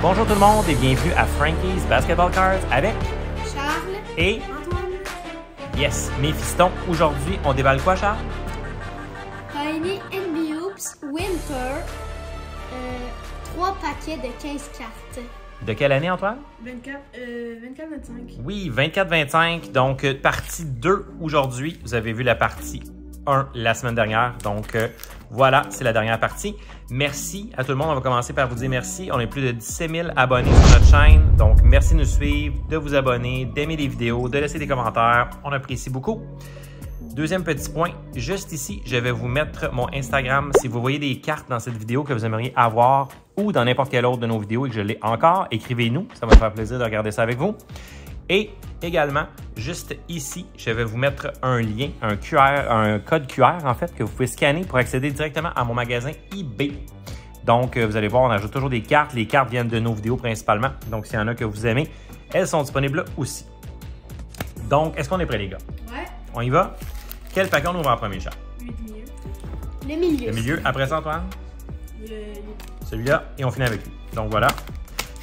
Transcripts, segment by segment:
Bonjour tout le monde et bienvenue à Frankie's Basketball Cards avec Charles et Antoine. Yes, mes fistons. Aujourd'hui, on déballe quoi, Charles? Tiny NBA Hoops Winter. 3 paquets de 15 cartes. De quelle année, Antoine? 24-25. Oui, 24-25. Donc, partie 2 aujourd'hui. Vous avez vu la partie 1 la semaine dernière. Donc, voilà, c'est la dernière partie. Merci à tout le monde. On va commencer par vous dire merci. On est plus de 17 000 abonnés sur notre chaîne. Donc, merci de nous suivre, de vous abonner, d'aimer les vidéos, de laisser des commentaires. On apprécie beaucoup. Deuxième petit point, juste ici, je vais vous mettre mon Instagram. Si vous voyez des cartes dans cette vidéo que vous aimeriez avoir ou dans n'importe quelle autre de nos vidéos et que je l'ai encore, écrivez-nous. Ça va me faire plaisir de regarder ça avec vous. Et également, juste ici, je vais vous mettre un lien, un code QR en fait, que vous pouvez scanner pour accéder directement à mon magasin eBay. Donc, vous allez voir, on ajoute toujours des cartes. Les cartes viennent de nos vidéos principalement. Donc, s'il y en a que vous aimez, elles sont disponibles aussi. Donc, est-ce qu'on est prêts, les gars? Ouais. On y va? Quel paquet on ouvre en premier, Charles? Le milieu. Le milieu. Après ça, Antoine? Celui-là. Et on finit avec lui. Donc, voilà.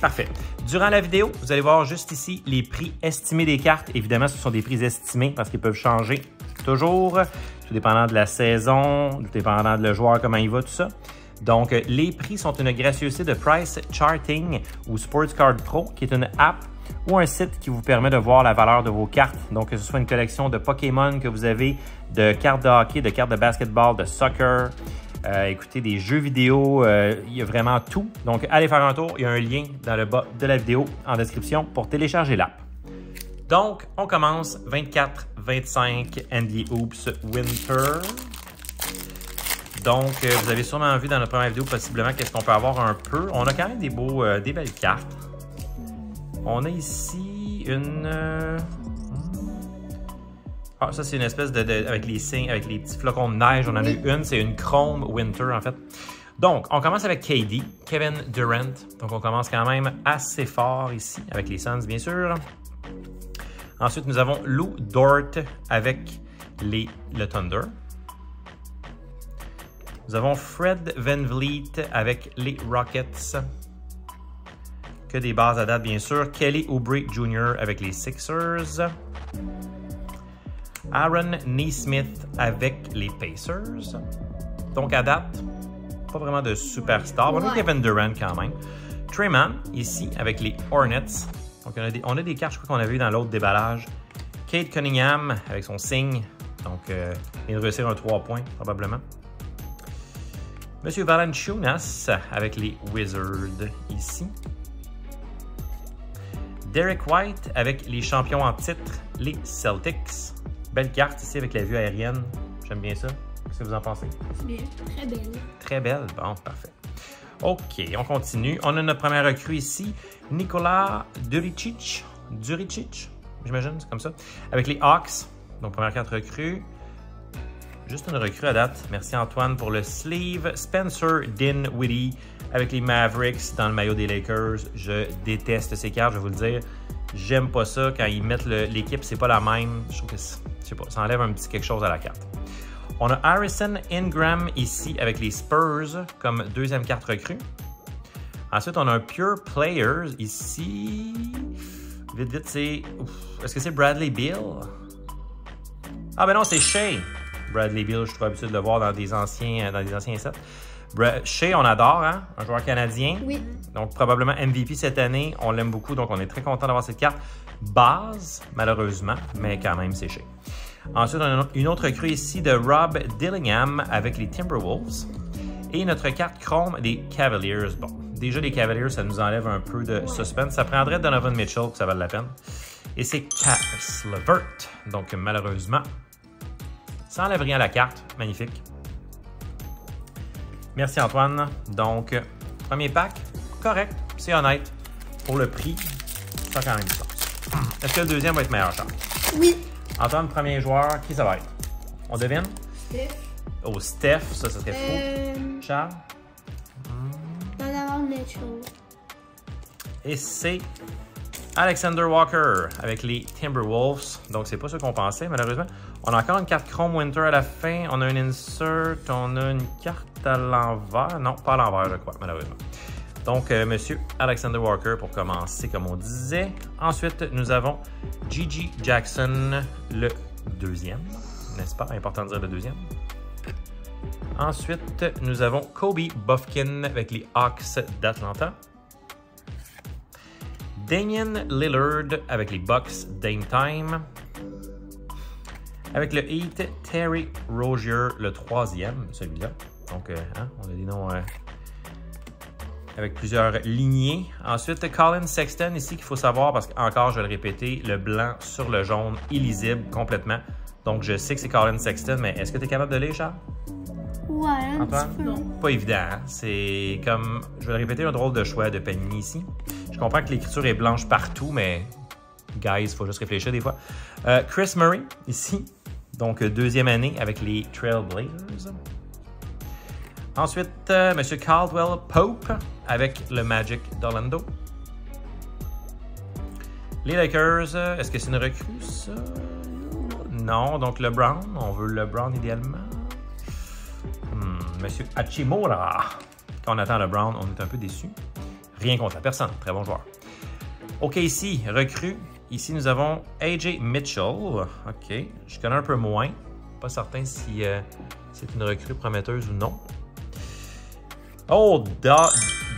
Parfait. Durant la vidéo, vous allez voir juste ici les prix estimés des cartes. Évidemment, ce sont des prix estimés parce qu'ils peuvent changer toujours, tout dépendant de la saison, tout dépendant de le joueur, comment il va, tout ça. Donc, les prix sont une gracieuseté de Price Charting ou Sports Card Pro, qui est une app ou un site qui vous permet de voir la valeur de vos cartes. Donc, que ce soit une collection de Pokémon que vous avez, de cartes de hockey, de cartes de basketball, de soccer, écoutez, des jeux vidéo, il y a vraiment tout. Donc, allez faire un tour. Il y a un lien dans le bas de la vidéo en description pour télécharger l'app. Donc, on commence 24-25 NBA Hoops Winter. Donc, vous avez sûrement vu dans notre première vidéo possiblement qu'est-ce qu'on peut avoir un peu. On a quand même des belles cartes. On a ici une... Ah, ça, c'est une espèce avec les signes, avec les petits flocons de neige. On en a eu une, c'est une Chrome Winter, en fait. Donc, on commence avec KD, Kevin Durant. Donc, on commence quand même assez fort ici, avec les Suns, bien sûr. Ensuite, nous avons Lou Dort avec le Thunder. Nous avons Fred VanVleet avec les Rockets. Que des bases à date, bien sûr. Kelly Oubre Jr. avec les Sixers. Aaron Nesmith avec les Pacers. Donc, à date, pas vraiment de superstar. On a Kevin Durant quand même. Tre Mann, ici, avec les Hornets. Donc, on a des cartes, je crois qu'on avait vu dans l'autre déballage. Cade Cunningham avec son signe. Donc, il vient de réussir un 3 points, probablement. Monsieur Valanciunas avec les Wizards, ici. Derek White avec les champions en titre, les Celtics. Belle carte ici avec la vue aérienne. J'aime bien ça. Qu'est-ce que vous en pensez? Bien, très belle. Très belle. Bon, parfait. OK, on continue. On a notre première recrue ici. Nikola Duricic, j'imagine, c'est comme ça. Avec les Hawks. Donc, première carte recrue. Juste une recrue à date. Merci Antoine pour le sleeve. Spencer Dinwiddie avec les Mavericks dans le maillot des Lakers. Je déteste ces cartes, je vais vous le dire. J'aime pas ça. Quand ils mettent l'équipe, c'est pas la même. Je trouve que, je sais pas, ça enlève un petit quelque chose à la carte. On a Harrison Ingram ici avec les Spurs comme deuxième carte recrue. Ensuite, on a un Pure Players ici. Vite, c'est... Est-ce que c'est Bradley Beal? Ah ben non, c'est Shea. Bradley Beal, je suis trop habitué de le voir dans des anciens sets. Shea, on adore, hein? Un joueur canadien. Oui. Donc, probablement MVP cette année. On l'aime beaucoup, donc on est très content d'avoir cette carte. Base, malheureusement, mais quand même, c'est Shea. Ensuite, on a une autre recrue ici de Rob Dillingham avec les Timberwolves. Et notre carte Chrome des Cavaliers. Bon, déjà, les Cavaliers, ça nous enlève un peu de suspense. Ça prendrait Donovan Mitchell pour que ça vaille la peine. Et c'est Caris LeVert. Donc, malheureusement, ça enlève rien à la carte. Magnifique. Merci Antoine. Donc, premier pack, correct, c'est honnête. Pour le prix, ça a quand même du sens. Est-ce que le deuxième va être meilleur, Charles? Oui. Antoine, premier joueur, qui ça va être? On devine? Steph. Oh, Steph, ça serait fou. Charles? Donovan Mitchell. Et c'est Alexander Walker avec les Timberwolves. Donc, c'est pas ce qu'on pensait, malheureusement. On a encore une carte Chrome Winter à la fin. On a un insert. On a une carte à l'envers. Non, pas à l'envers, je crois, malheureusement. Donc, Monsieur Alexander Walker pour commencer, comme on disait. Ensuite, nous avons Gigi Jackson, le deuxième, n'est-ce pas? Important de dire le deuxième. Ensuite, nous avons Kobe Bufkin avec les Hawks d'Atlanta. Damian Lillard avec les Bucks Dame Time. Avec le Heat, Terry Rozier, le troisième, celui-là. Donc, on a des noms avec plusieurs lignées. Ensuite, Colin Sexton ici qu'il faut savoir parce qu'encore, je vais le répéter, le blanc sur le jaune, illisible complètement. Donc, je sais que c'est Colin Sexton, mais est-ce que tu es capable de lire, Charles? Ouais, un petit peu. Non, pas évident. Hein? C'est comme, je vais le répéter, un drôle de choix de Panini ici. Je comprends que l'écriture est blanche partout, mais guys, il faut juste réfléchir des fois. Chris Murray, ici. Donc, deuxième année avec les Trailblazers. Ensuite, M. Caldwell Pope avec le Magic d'Orlando. Les Lakers, est-ce que c'est une recrue, ça? Non, donc LeBron. On veut LeBron idéalement. Monsieur Hachimura. Quand on attend LeBron, on est un peu déçu. Rien contre la personne. Très bon joueur. OK, ici, recrue. Ici, nous avons AJ Mitchell. OK. Je connais un peu moins. Pas certain si c'est une recrue prometteuse ou non. Oh,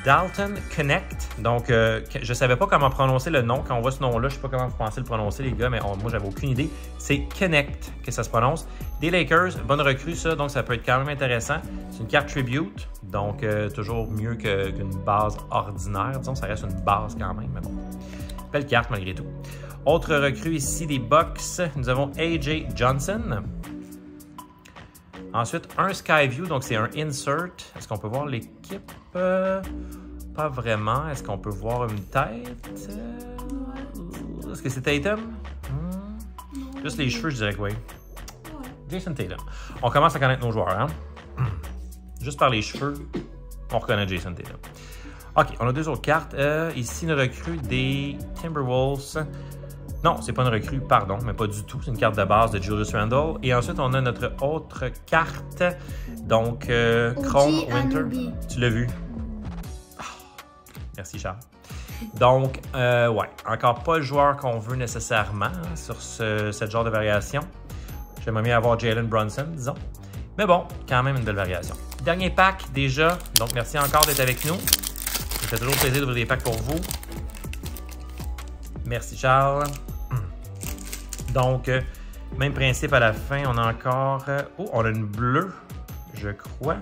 Dalton Connect. Donc, je ne savais pas comment prononcer le nom. Quand on voit ce nom-là, je ne sais pas comment vous pensez le prononcer, les gars, mais moi, j'avais aucune idée. C'est Connect que ça se prononce. Des Lakers, bonne recrue, ça. Donc, ça peut être quand même intéressant. C'est une carte Tribute. Donc, toujours mieux qu'une base ordinaire. Disons, ça reste une base quand même, mais bon. Belle carte malgré tout. Autre recrue ici, des Bucks. Nous avons AJ Johnson. Ensuite, un Skyview, donc c'est un insert. Est-ce qu'on peut voir l'équipe? Pas vraiment. Est-ce qu'on peut voir une tête? Est-ce que c'est Tatum? Juste les cheveux, je dirais que oui. Jason Tatum. On commence à connaître nos joueurs, hein? Juste par les cheveux, on reconnaît Jason Tatum. OK, on a deux autres cartes. Ici, une recrue des Timberwolves. Non, c'est pas une recrue, pardon, mais pas du tout. C'est une carte de base de Julius Randle. Et ensuite, on a notre autre carte. Donc, Chrome Winter. Tu l'as vu? Oh, merci, Charles. Donc, ouais, encore pas le joueur qu'on veut nécessairement hein, sur ce genre de variation. J'aimerais mieux avoir Jalen Brunson, disons. Mais bon, quand même une belle variation. Dernier pack déjà. Donc, merci encore d'être avec nous. Ça fait toujours plaisir d'ouvrir des packs pour vous. Merci, Charles. Donc, même principe à la fin. On a encore... oh, on a une bleue, je crois.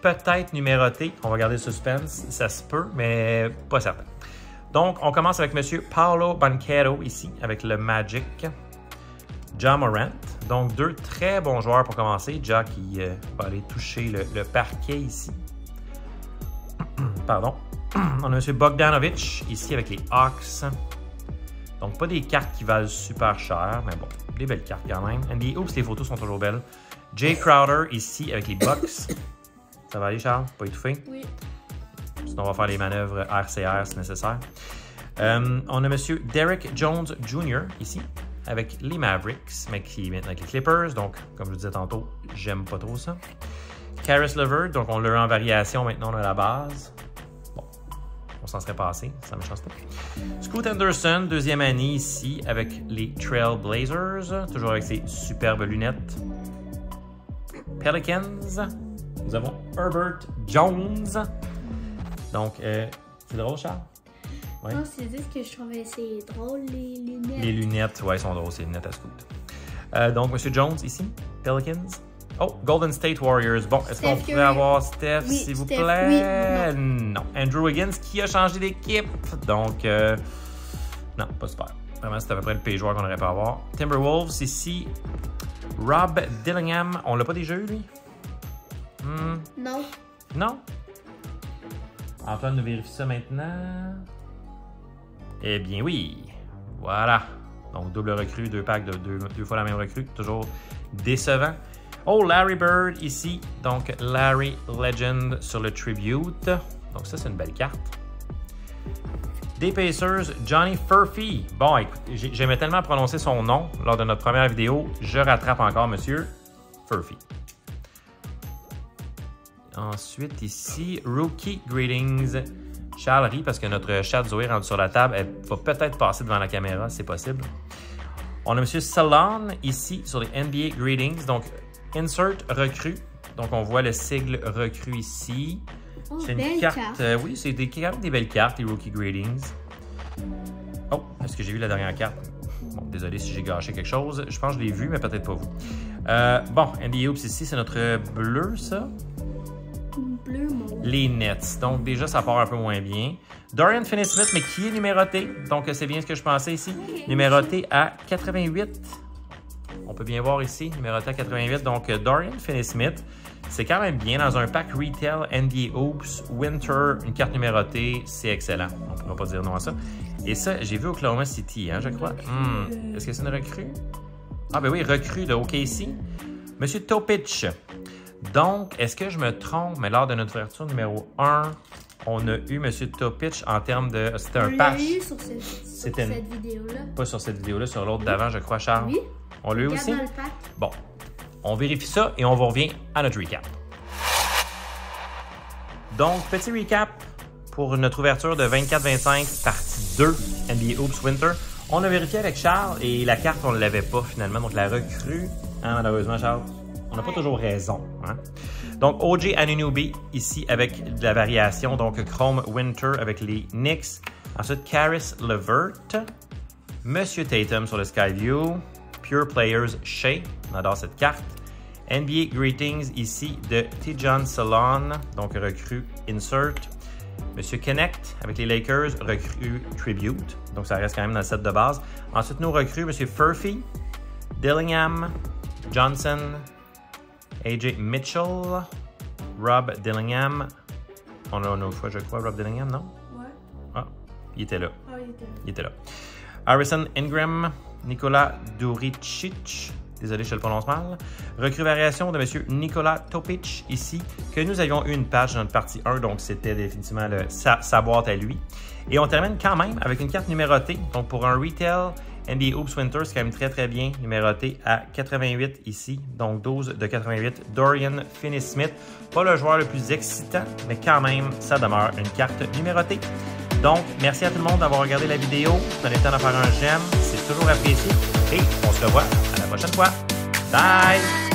Peut-être numérotée. On va garder le suspense. Ça se peut, mais pas certain. Donc, on commence avec M. Paolo Banchero ici, avec le Magic. Ja Morant. Donc, deux très bons joueurs pour commencer. Ja qui va aller toucher le parquet ici. Pardon. On a M. Bogdanovic ici avec les Hawks. Donc, pas des cartes qui valent super cher, mais bon, des belles cartes quand même. NBA, oups, les photos sont toujours belles. Jay Crowder ici avec les Bucks. Ça va aller, Charles? Pas étouffé? Oui. Sinon, on va faire les manœuvres RCR si nécessaire. On a M. Derek Jones Jr. ici avec les Mavericks, mais qui est maintenant avec les Clippers. Donc, comme je vous disais tantôt, j'aime pas trop ça. Caris LeVert, donc on l'a en variation maintenant à la base. Bon, on s'en serait passé, ça me change pas. Scoot Anderson, deuxième année ici avec les Trailblazers, toujours avec ses superbes lunettes. Pelicans, nous avons Herbert Jones. Donc, c'est drôle, Charles? Ouais. Non, c'est juste que je trouvais c'est drôle, les lunettes. Les lunettes, ouais, sont drôles, c'est les lunettes à Scoot. Donc, M. Jones ici, Pelicans. Oh, Golden State Warriors. Bon, est-ce qu'on pourrait avoir Steph, oui, s'il vous plaît? Oui, non. Andrew Wiggins qui a changé d'équipe. Donc, non, pas super. Vraiment, c'est à peu près le pire joueur qu'on aurait pu avoir. Timberwolves ici. Rob Dillingham. On l'a pas déjà eu, lui? Non. Non? Antoine nous vérifie ça maintenant. Eh bien, oui. Voilà. Donc, double recrue, deux packs de deux fois la même recrue. Toujours décevant. Oh, Larry Bird ici. Donc, Larry Legend sur le Tribute. Donc, ça, c'est une belle carte. Des Pacers, Johnny Furphy. Bon, écoute, j'aimais tellement prononcer son nom lors de notre première vidéo. Je rattrape encore, monsieur Furphy. Ensuite, ici, Rookie Greetings, Charles rit parce que notre chat Zoé rendu sur la table, elle va peut-être passer devant la caméra, c'est possible. On a M. Salon ici sur les NBA Greetings. Donc, insert recrue. Donc, on voit le sigle recrue ici. Oh, c'est une carte. Oui, c'est quand même des belles cartes, les Rookie Greetings. Oh, est-ce que j'ai vu la dernière carte? Bon, désolé si j'ai gâché quelque chose. Je pense que je l'ai vu, mais peut-être pas vous. Bon, NBA Hoops ici, c'est notre bleu, ça. Bleu, mauve. Les Nets. Donc, déjà, ça part un peu moins bien. Dorian Finney-Smith, mais qui est numéroté. Donc, c'est bien ce que je pensais ici. Numéroté à 88. On peut bien voir ici, numéroté à 88. Donc, Dorian Finney-Smith, c'est quand même bien. Dans un pack Retail, NBA Hoops, Winter, une carte numérotée, c'est excellent. On ne pourra pas dire non à ça. Et ça, j'ai vu Oklahoma City, hein, je crois. Est-ce que c'est une recrue? Ah, ben oui, recrue de OKC. Monsieur Topic. Donc, est-ce que je me trompe? Mais lors de notre ouverture numéro 1, on a eu M. Topic en termes de... C'était un patch. On l'a eu sur cette vidéo-là. Pas sur cette vidéo-là, sur l'autre d'avant, je crois, Charles. Oui. On l'a eu aussi? Dans le pack. Bon, on vérifie ça et on vous revient à notre recap. Donc, petit recap pour notre ouverture de 24-25, partie 2, NBA Hoops Winter. On a vérifié avec Charles et la carte, on ne l'avait pas finalement. Donc, la recrue, hein, malheureusement, Charles, on n'a pas toujours raison. Hein? Donc, OG Anunoby, ici, avec de la variation. Donc, Chrome Winter avec les Knicks. Ensuite, Caris LeVert. Monsieur Tatum sur le Skyview. Pure Players Shea. On adore cette carte. NBA Greetings, ici, de Tijon Salon. Donc, recrue Insert. Monsieur Connect avec les Lakers, recrue Tribute. Donc, ça reste quand même dans le set de base. Ensuite, nos recrues, Monsieur Furphy, Dillingham, Johnson, AJ Mitchell, Rob Dillingham. On a une autre fois, je crois, Rob Dillingham, non? Ouais. Ah, il était là. Ah, il était là. Il était là. Harrison Ingram, Nikola Duricic. Désolé, je le prononce mal. Recrue variation de M. Nikola Topic, ici, que nous avions eu une page dans notre partie 1, donc c'était définitivement sa boîte à lui. Et on termine quand même avec une carte numérotée. Donc pour un Retail NBA Hoops Winter, c'est quand même très très bien numéroté à 88 ici. Donc 12 de 88. Dorian Finney-Smith, pas le joueur le plus excitant, mais quand même, ça demeure une carte numérotée. Donc, merci à tout le monde d'avoir regardé la vidéo. Prenez le temps de faire un j'aime, c'est toujours apprécié. Et on se revoit à la prochaine fois. Bye!